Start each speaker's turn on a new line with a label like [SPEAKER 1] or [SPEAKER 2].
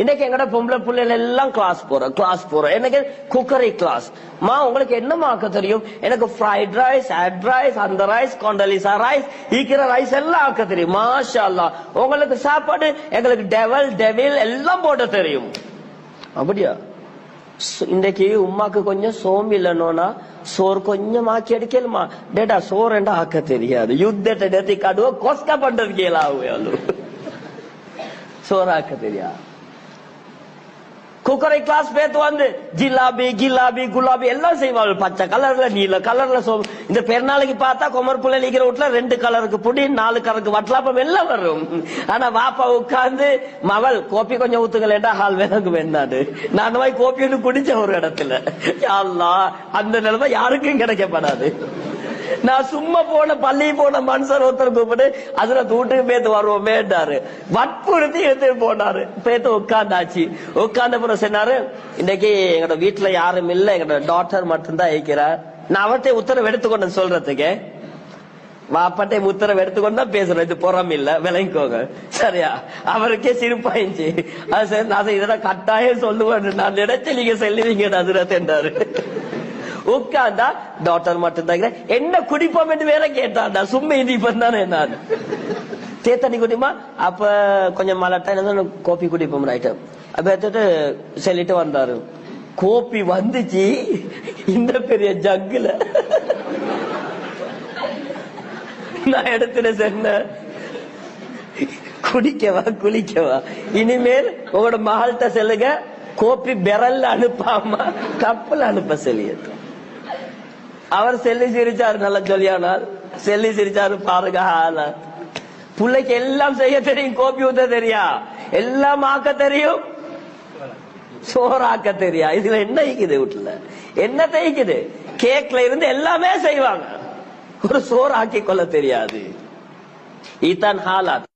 [SPEAKER 1] இன்னைக்கு எங்கட பொம்பளை பிள்ளைகள் எல்லாம் கிளாஸ் போறோம் எனக்கு குக்கரி கிளாஸ். மா உங்களுக்கு என்னமா ஆக்க தெரியும்? எனக்கு ஃப்ரைட் ரைஸ், ஹெட் ரைஸ், அந்த ரைஸ், கொண்டலிசா ரைஸ், ஈக்கிற ரைஸ் எல்லாம் ஆக்க தெரியும். மாஷா அல்லாஹ். உங்களுக்கு சாப்பாடு எங்களுக்கு டெவில் எல்லாம் போட தெரியும். அப்படியா? இன்றைக்கு உமாக்கு கொஞ்சம் சோம்பு இல்லைன்னா சோறு கொஞ்சம் ஆக்கி அடிக்கலுமா? டேடா சோறு என்ன ஆக்க தெரியாது, யுத்தத்தை நேர்த்தி காடுவோ கொஸ்கா பண்றது கேளாவு சோறு ஆக்க தெரியாது. குக்கரை கிளாஸ் பேத்து வந்து ஜிலாபி கிலாபி குலாபி எல்லாம் செய்வாங்க. பச்சை கலர்ல நீல கலர்ல இந்த பெருநாளைக்கு பார்த்தா கொமர் புள்ள நிக்கிற வீட்டுல 2 கலருக்கு புடி 4 கலருக்கு வட்டலாப்பம் எல்லாம் வரும். ஆனா வாப்பா உட்கார்ந்து மவள் கோப்பி கொஞ்சம் ஊத்துக்கலேட்டா ஹால் வேணுக்கு வேண்டாடு நான் போய் கோப்பி ஒன்று குடிச்ச ஒரு இடத்துல. அல்லாஹ், அந்த நிலைமை யாருக்கும் கிடைக்கப்படாது. நான் சும்மா பள்ளி போன மனுஷர் ஒருத்தர் கூப்பிட்டு அதுல தூட்டுக்கு பேத்து வருவோமேட்டாரு. வற்புறுத்தி எடுத்து போனாரு. பேத்து உட்கார்ந்தாச்சு. உட்கார்ந்த பிறகு சொன்னாரு, இன்னைக்கு எங்களோட வீட்டுல யாரும் இல்ல, எங்களோட டாக்டர் மட்டும்தான் இருக்கிறார். நான் அவர்கிட்ட உத்தரவு எடுத்துக்கொண்டு சொல்றதுக்கு வாப்பாட்டை உத்தரவு எடுத்துக்கொண்டு தான் பேசுறேன். இது புறம் இல்ல, விளங்கிக்கோங்க சரியா? அவருக்கே சிரிப்பாயிச்சு. அது சரி, நான் இதெல்லாம் கட்டாயம் சொல்லுவேன். நான் நினைச்சு நீங்க சொல்லுவீங்க அதுரத்தாரு. உட்கார்ந்தா டாக்டர் மட்டும் தான் என்ன குடிப்போம் என்று வேற கேட்டாண்டா. சும்மா இனிப்பம் தானே நான் தேத்தண்ணி குடிமா. அப்ப கொஞ்சம் மலட்டா கோப்பி குடிப்போம் ரைட்டு. அப்ப எடுத்துட்டு சொல்லிட்டு வந்தாரு. கோப்பி வந்துச்சு இந்த பெரிய ஜக்குல. நான் எடுத்துட்டு சொன்னேன், குடிக்கவா குளிக்கவா? இனிமேல் உங்களோட மகள்கிட்ட சொல்லுங்க, கோப்பி பெரல்ல அனுப்பாம கப்பல் அனுப்ப சொல்லியது. அவர் செல்லி சிரிச்சாரு. நல்லா சொல்லியானால் செல்லி சிரிச்சாரு. பாருங்க ஆள பிள்ளைக்கு எல்லாம் செய்ய தெரியும், கோப்பி ஊத்த தெரியா, எல்லாம் ஆக்க தெரியும், சோறாக்க தெரியா. இதுல என்ன ஈக்குது? வீட்டுல என்ன தைக்குது? கேக்ல இருந்து எல்லாமே செய்வாங்க, ஒரு சோறு ஆக்கி கொள்ள தெரியாது. இதான் ஹாலாத்.